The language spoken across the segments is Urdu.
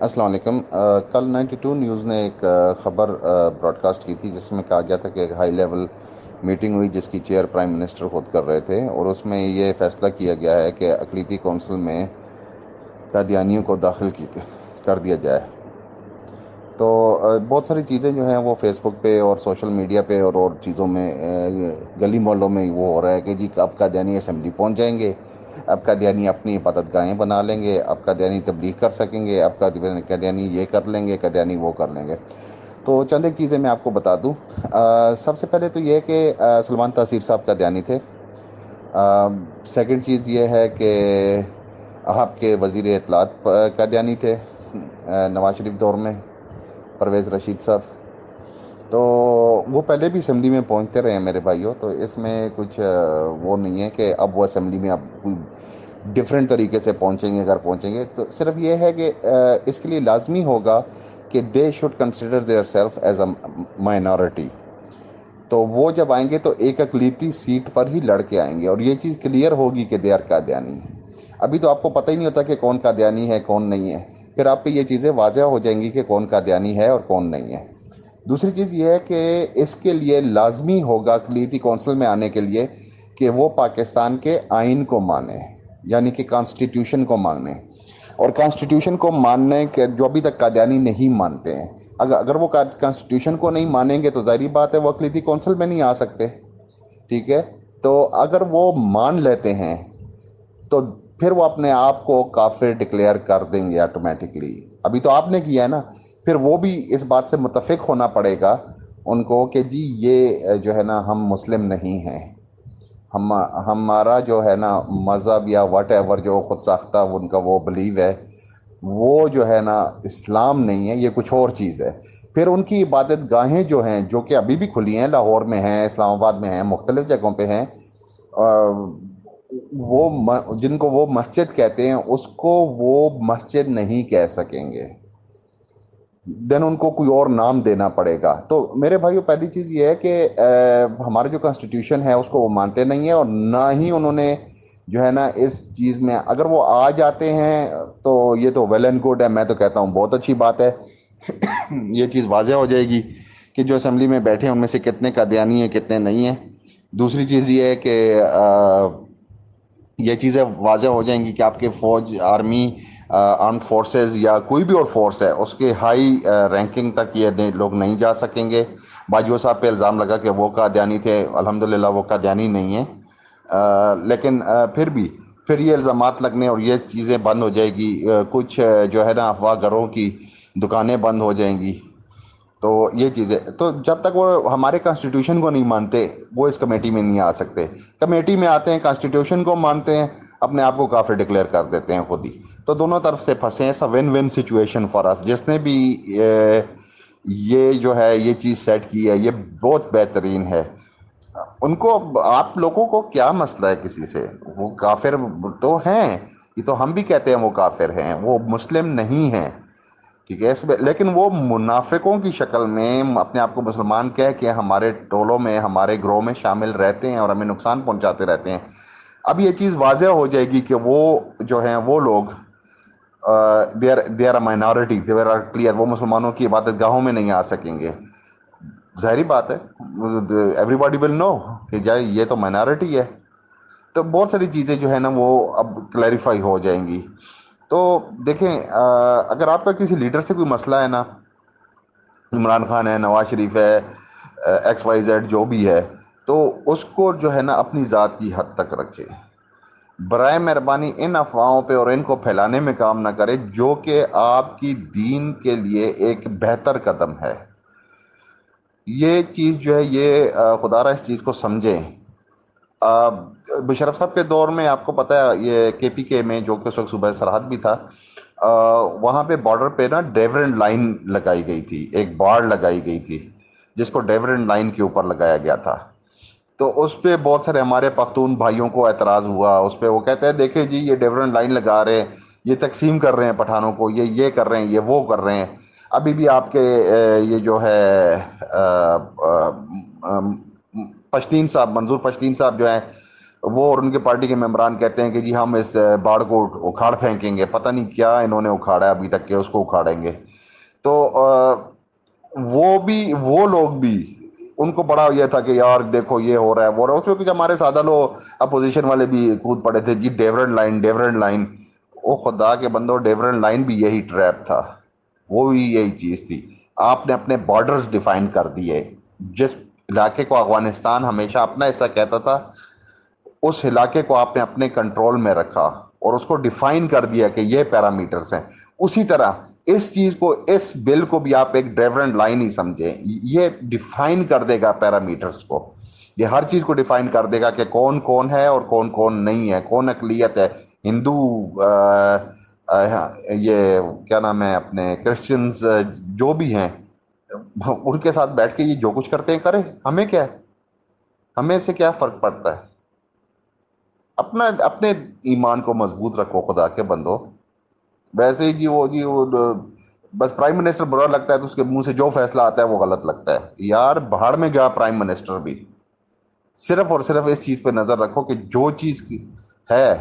السلام علیکم۔ کل 92 نیوز نے ایک خبر براڈ کاسٹ کی تھی جس میں کہا گیا تھا کہ ایک ہائی لیول میٹنگ ہوئی جس کی چیئر پرائم منسٹر خود کر رہے تھے، اور اس میں یہ فیصلہ کیا گیا ہے کہ اقلیتی کونسل میں قادیانیوں کو داخل کر دیا جائے۔ تو بہت ساری چیزیں جو ہیں وہ فیس بک پہ اور سوشل میڈیا پہ اور چیزوں میں گلی محلوں میں وہ ہو رہا ہے کہ جی اب قادیانی اسمبلی پہنچ جائیں گے، اب قادیانی اپنی عبادت گاہیں بنا لیں گے، اب قادیانی تبلیغ کر سکیں گے، اب قادیانی یہ کر لیں گے، قادیانی وہ کر لیں گے۔ تو چند ایک چیزیں میں آپ کو بتا دوں۔ سب سے پہلے تو یہ کہ سلمان تاثیر صاحب قادیانی تھے۔ سیکنڈ چیز یہ ہے کہ آپ کے وزیر اطلاعات قادیانی تھے نواز شریف دور میں، پرویز رشید صاحب۔ تو وہ پہلے بھی اسمبلی میں پہنچتے رہے ہیں میرے بھائیوں، تو اس میں کچھ وہ نہیں ہے کہ اب وہ اسمبلی میں اب کوئی ڈفرینٹ طریقے سے پہنچیں گے۔ اگر پہنچیں گے تو صرف یہ ہے کہ اس کے لیے لازمی ہوگا کہ they should consider their self as a minority. تو وہ جب آئیں گے تو ایک اقلیتی سیٹ پر ہی لڑ کے آئیں گے، اور یہ چیز کلیئر ہوگی کہ دے آر قادیانی۔ ابھی تو آپ کو پتہ ہی نہیں ہوتا کہ کون قادیانی ہے کون نہیں ہے، پھر آپ پہ یہ چیزیں واضح ہو جائیں گی کہ کون قادیانی ہے اور کون نہیں ہے۔ دوسری چیز یہ ہے کہ اس کے لیے لازمی ہوگا اقلیتی کونسل میں آنے کے لیے کہ وہ پاکستان کے آئین کو مانے، یعنی کہ کانسٹیٹیوشن کو مانے، اور کانسٹیٹیوشن کو ماننے کے جو ابھی تک قادیانی نہیں مانتے ہیں، اگر وہ کانسٹیٹیوشن کو نہیں مانیں گے تو ظاہری بات ہے وہ اقلیتی کونسل میں نہیں آ سکتے، ٹھیک ہے؟ تو اگر وہ مان لیتے ہیں تو پھر وہ اپنے آپ کو کافر ڈکلیئر کر دیں گے آٹومیٹکلی۔ ابھی تو آپ نے کیا ہے نا، پھر وہ بھی اس بات سے متفق ہونا پڑے گا ان کو کہ جی یہ جو ہے نا ہم مسلم نہیں ہیں، ہمارا جو ہے نا مذہب یا واٹ ایور جو خود ساختہ ان کا وہ بلیو ہے، وہ جو ہے نا اسلام نہیں ہے، یہ کچھ اور چیز ہے۔ پھر ان کی عبادت گاہیں جو ہیں، جو کہ ابھی بھی کھلی ہیں، لاہور میں ہیں، اسلام آباد میں ہیں، مختلف جگہوں پہ ہیں، وہ جن کو وہ مسجد کہتے ہیں اس کو وہ مسجد نہیں کہہ سکیں گے، دین ان کو کوئی اور نام دینا پڑے گا۔ تو میرے بھائیو پہلی چیز یہ ہے کہ ہمارا جو کانسٹیٹیوشن ہے اس کو وہ مانتے نہیں ہیں، اور نہ ہی انہوں نے جو ہے نا اس چیز میں، اگر وہ آ جاتے ہیں تو یہ تو ویل اینڈ گڈ ہے، میں تو کہتا ہوں بہت اچھی بات ہے۔ یہ چیز واضح ہو جائے گی کہ جو اسمبلی میں بیٹھے ہیں ان میں سے کتنے قادیانی ہیں کتنے نہیں ہیں۔ دوسری چیز یہ ہے کہ یہ چیزیں واضح ہو جائیں گی کہ آپ کے فوج، آرمی، آرم فورسز یا کوئی بھی اور فورس ہے اس کے ہائی رینکنگ تک یہ لوگ نہیں جا سکیں گے۔ باجوہ صاحب پہ الزام لگا کہ وہ قادیانی تھے، الحمدللہ وہ قادیانی نہیں ہیں، لیکن پھر بھی پھر یہ الزامات لگنے اور یہ چیزیں بند ہو جائے گی۔ کچھ جو ہے نا افواہ گروں کی دکانیں بند ہو جائیں گی۔ تو یہ چیزیں تو جب تک وہ ہمارے کانسٹیٹیوشن کو نہیں مانتے وہ اس کمیٹی میں نہیں آ سکتے۔ کمیٹی میں آتے ہیں، کانسٹیٹیوشن کو مانتے ہیں، اپنے آپ کو کافر ڈکلیئر کر دیتے ہیں خود ہی۔ تو دونوں طرف سے پھنسے ہیں، ون ون سچویشن فار اس۔ جس نے بھی یہ جو ہے یہ چیز سیٹ کی ہے یہ بہت بہترین ہے۔ ان کو، آپ لوگوں کو کیا مسئلہ ہے کسی سے؟ وہ کافر تو ہیں، یہ تو ہم بھی کہتے ہیں وہ کافر ہیں، وہ مسلم نہیں ہیں، ٹھیک ہے؟ اس میں لیکن وہ منافقوں کی شکل میں اپنے آپ کو مسلمان کہہ کے ہمارے ٹولوں میں، ہمارے گروہ میں شامل رہتے ہیں اور ہمیں نقصان پہنچاتے رہتے ہیں۔ اب یہ چیز واضح ہو جائے گی کہ وہ جو ہیں وہ لوگ they are minority, they are clear, وہ مسلمانوں کی عبادت گاہوں میں نہیں آ سکیں گے۔ ظاہری بات ہے، ایوری باڈی ول نو کہ جائے یہ تو مائنورٹی ہے۔ تو بہت ساری چیزیں جو ہے نا وہ اب کلیریفائی ہو جائیں گی۔ تو دیکھیں، اگر آپ کا کسی لیڈر سے کوئی مسئلہ ہے نا، عمران خان ہے، نواز شریف ہے، ایکس وائی زیڈ جو بھی ہے، تو اس کو جو ہے نا اپنی ذات کی حد تک رکھے۔ برائے مہربانی ان افواہوں پہ اور ان کو پھیلانے میں کام نہ کرے جو کہ آپ کی دین کے لیے ایک بہتر قدم ہے۔ یہ چیز جو ہے یہ خدا را اس چیز کو سمجھیں۔ مشرف صاحب کے دور میں آپ کو پتہ ہے یہ کے پی کے میں، جو کہ اس وقت صوبہ سرحد بھی تھا، وہاں پہ بارڈر پہ نا ڈیورنٹ لائن لگائی گئی تھی، ایک بار لگائی گئی تھی جس کو ڈیورنٹ لائن کے اوپر لگایا گیا تھا۔ تو اس پہ بہت سارے ہمارے پختون بھائیوں کو اعتراض ہوا اس پہ۔ وہ کہتے ہیں دیکھیں جی یہ ڈیورنٹ لائن لگا رہے ہیں، یہ تقسیم کر رہے ہیں پٹھانوں کو، یہ کر رہے ہیں، یہ وہ کر رہے ہیں۔ ابھی بھی آپ کے یہ جو ہے پشتین صاحب، منظور پشتین صاحب جو ہیں وہ اور ان کے پارٹی کے ممبران کہتے ہیں کہ جی ہم اس باڑ کو اکھاڑ پھینکیں گے، پتہ نہیں کیا انہوں نے اکھاڑا ہے ابھی تک کہ اس کو اکھاڑیں گے۔ تو وہ بھی، وہ لوگ بھی، ان کو بڑا یہ تھا کہ یار دیکھو یہ ہو رہا ہے وہ رہا ہے۔ اس میں کچھ ہمارے سادہ لوگ اپوزیشن والے بھی کود پڑے تھے، جی ڈیورنٹ لائن، ڈیورنٹ لائن۔ او خدا کے بندو، ڈیورنٹ لائن بھی یہی ٹریپ تھا، وہ بھی یہی چیز تھی۔ آپ نے اپنے بارڈرز ڈیفائن کر دیے، جس علاقے کو افغانستان ہمیشہ اپنا حصہ کہتا تھا اس علاقے کو آپ نے اپنے کنٹرول میں رکھا اور اس کو ڈیفائن کر دیا کہ یہ پیرامیٹرز ہیں۔ اسی طرح اس چیز کو، اس بل کو بھی آپ ایک ڈیورنٹ لائن ہی سمجھیں، یہ ڈیفائن کر دے گا پیرامیٹرز کو، یہ ہر چیز کو ڈیفائن کر دے گا کہ کون کون ہے اور کون کون نہیں ہے، کون اقلیت ہے، ہندو، یہ کیا نام ہے، اپنے کرسچنز، جو بھی ہیں، ان کے ساتھ بیٹھ کے یہ جو کچھ کرتے ہیں کریں، ہمیں کیا ہے، ہمیں اس سے کیا فرق پڑتا ہے؟ اپنے ایمان کو مضبوط رکھو خدا کے بندو۔ ویسے ہی جی وہ بس پرائم منسٹر برا لگتا ہے تو اس کے منہ سے جو فیصلہ آتا ہے وہ غلط لگتا ہے۔ یار بہاڑ میں گیا پرائم منسٹر بھی، صرف اور صرف اس چیز پہ نظر رکھو کہ جو چیز ہے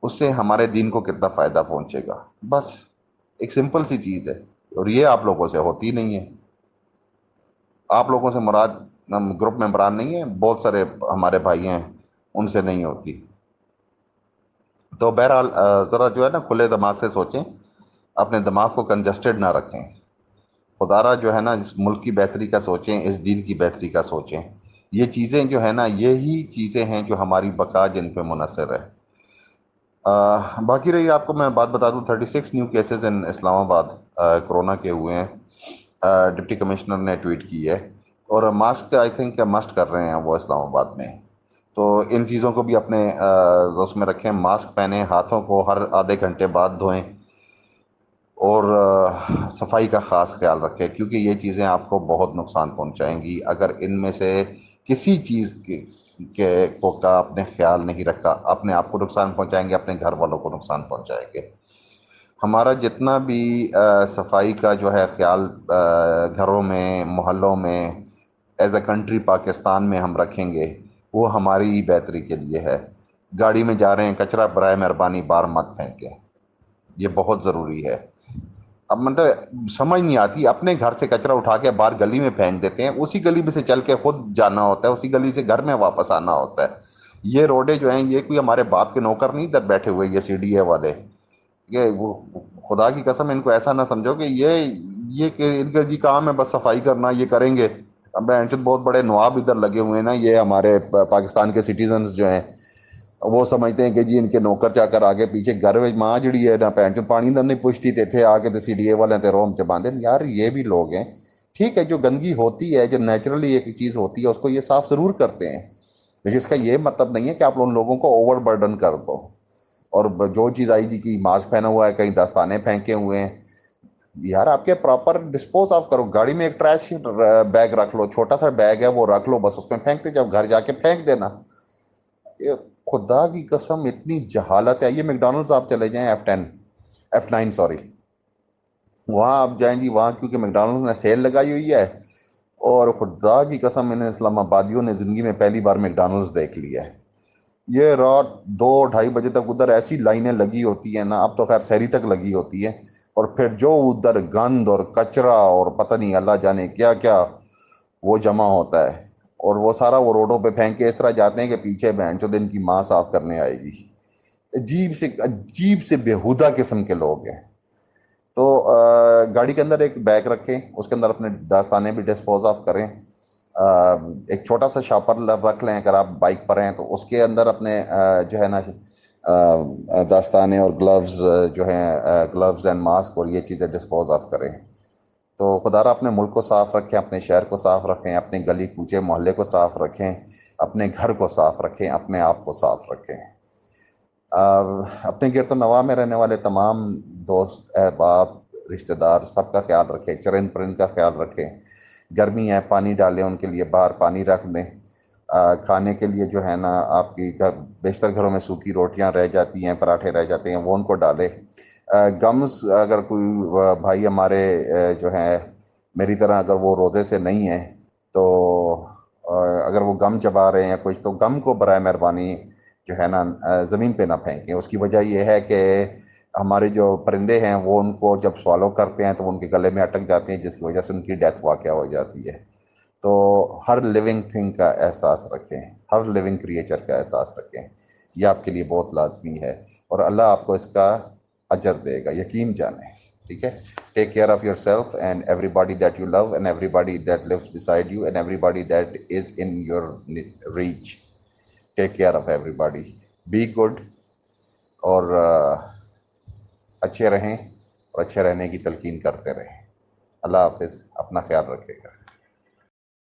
اس سے ہمارے دین کو کتنا فائدہ پہنچے گا، بس ایک سمپل سی چیز ہے، اور یہ آپ لوگوں سے ہوتی نہیں ہے۔ آپ لوگوں سے مراد ہم گروپ ممبران نہیں ہیں، بہت سارے ہمارے بھائی ہیں، ان سے نہیں ہوتی۔ تو بہرحال ذرا جو ہے نا کھلے دماغ سے سوچیں، اپنے دماغ کو کنجسٹڈ نہ رکھیں، خدا را جو ہے نا اس ملک کی بہتری کا سوچیں، اس دین کی بہتری کا سوچیں۔ یہ چیزیں جو ہے نا یہی چیزیں ہیں جو ہماری بقا جن پہ منحصر ہے۔ باقی رہی آپ کو میں بات بتا دوں، 36 نیو کیسز ان اسلام آباد کرونا کے ہوئے ہیں، ڈپٹی کمشنر نے ٹویٹ کی ہے، اور ماسک آئی تھنک مسٹ کر رہے ہیں وہ اسلام آباد میں۔ تو ان چیزوں کو بھی اپنے اس میں رکھیں، ماسک پہنیں، ہاتھوں کو ہر آدھے گھنٹے بعد دھوئیں، اور صفائی کا خاص خیال رکھیں، کیونکہ یہ چیزیں آپ کو بہت نقصان پہنچائیں گی اگر ان میں سے کسی چیز کا آپ نے خیال نہیں رکھا۔ اپنے آپ کو نقصان پہنچائیں گے، اپنے گھر والوں کو نقصان پہنچائیں گے۔ ہمارا جتنا بھی صفائی کا جو ہے خیال گھروں میں، محلوں میں، ایز اے کنٹری پاکستان میں ہم رکھیں گے، وہ ہماری ہی بہتری کے لیے ہے۔ گاڑی میں جا رہے ہیں، کچرا برائے مہربانی باہر مت پھینکیں، یہ بہت ضروری ہے۔ اب مطلب سمجھ نہیں آتی، اپنے گھر سے کچرا اٹھا کے باہر گلی میں پھینک دیتے ہیں، اسی گلی میں سے چل کے خود جانا ہوتا ہے، اسی گلی سے گھر میں واپس آنا ہوتا ہے۔ یہ روڈیں جو ہیں، یہ کوئی ہمارے باپ کے نوکر نہیں ادھر بیٹھے ہوئے، یہ سی ڈی اے والے، یہ وہ، خدا کی قسم ان کو ایسا نہ سمجھو کہ یہ کہ ان کا جی کام ہے بس صفائی کرنا، یہ کریں گے۔ اب بہت بڑے نواب ادھر لگے ہوئے ہیں نا، یہ ہمارے پاکستان کے سٹیزنز جو ہیں، وہ سمجھتے ہیں کہ جی ان کے نوکر چا کر آگے پیچھے گھر میں ماں جڑی ہے نہ پینٹ پانی نہ نہیں پوچھتی تھے آ کے سی ڈی اے والے تے روم چ باندھے۔ یار یہ بھی لوگ ہیں، ٹھیک ہے، جو گندگی ہوتی ہے، جو نیچرلی ایک چیز ہوتی ہے، اس کو یہ صاف ضرور کرتے ہیں، لیکن اس کا یہ مطلب نہیں ہے کہ آپ ان لوگوں کو اوور برڈن کر دو۔ اور جو چیز آئی جی کی ماسک پہنا ہوا ہے، کہیں دستانے پھینکے ہوئے ہیں، یار آپ کے پراپر ڈسپوز آف کرو۔ گاڑی میں ایک ٹریش بیگ رکھ لو، چھوٹا سا بیگ ہے وہ رکھ لو، بس اس میں پھینکتے جب گھر جا کے پھینک دینا۔ یہ خدا کی قسم اتنی جہالت ہے۔ یہ میکڈونلڈز آپ چلے جائیں، F9 سوری، وہاں آپ جائیں جی، وہاں کیونکہ میکڈونلڈز نے سیل لگائی ہوئی ہے، اور خدا کی قسم انہیں اسلام آبادیوں نے زندگی میں پہلی بار میکڈونلڈز دیکھ لیا ہے۔ یہ رات 2-2:30 بجے تک ادھر ایسی لائنیں لگی ہوتی ہیں نا، اب تو خیر سحری تک لگی ہوتی ہے، اور پھر جو ادھر گند اور کچرا اور پتہ نہیں اللہ جانے کیا کیا وہ جمع ہوتا ہے، اور وہ سارا وہ روڈوں پہ پھینک کے اس طرح جاتے ہیں کہ پیچھے بہن چود ان کی ماں صاف کرنے آئے گی۔ عجیب سے بیہودہ قسم کے لوگ ہیں۔ تو گاڑی کے اندر ایک بیگ رکھیں، اس کے اندر اپنے داستانے بھی ڈسپوز آف کریں۔ ایک چھوٹا سا شاپر رکھ لیں اگر آپ بائک پر ہیں تو، اس کے اندر اپنے جو ہے نا داستانے اور گلوز جو ہیں، گلوز اینڈ ماسک اور یہ چیزیں ڈسپوز آف کریں۔ تو خدا را اپنے ملک کو صاف رکھیں، اپنے شہر کو صاف رکھیں، اپنے گلی کوچے محلے کو صاف رکھیں، اپنے گھر کو صاف رکھیں، اپنے آپ کو صاف رکھیں۔ اپنے گرد و نواح میں رہنے والے تمام دوست، احباب، رشتہ دار، سب کا خیال رکھیں، چرند پرند کا خیال رکھیں۔ گرمی ہے، پانی ڈالیں ان کے لیے، باہر پانی رکھ دیں۔ کھانے کے لیے جو ہے نا، آپ کی بیشتر گھروں میں سوکھی روٹیاں رہ جاتی ہیں، پراٹھے رہ جاتے ہیں، وہ ان کو ڈالیں۔ گمز اگر کوئی بھائی ہمارے جو ہیں میری طرح اگر وہ روزے سے نہیں ہیں تو اور اگر وہ گم چبا رہے ہیں کچھ، تو گم کو برائے مہربانی جو ہے نا زمین پہ نہ پھینکیں. اس کی وجہ یہ ہے کہ ہمارے جو پرندے ہیں وہ ان کو جب سوالو کرتے ہیں تو وہ ان کے گلے میں اٹک جاتے ہیں، جس کی وجہ سے ان کی ڈیتھ واقعہ ہو جاتی ہے. تو ہر لیونگ تھنگ کا احساس رکھیں، ہر لیونگ کریچر کا احساس رکھیں. یہ آپ کے لیے بہت لازمی ہے، اور اللہ آپ کو اس کا اجر دے گا، یقین جانیں. ٹھیک ہے. Take care of yourself and everybody that you love and everybody that leaves beside you and everybody that is in your reach. Take care of everybody. Be good اور اچھے رہیں اور اچھے رہنے کی تلقین کرتے رہیں. اللہ حافظ. اپنا خیال رکھے گا.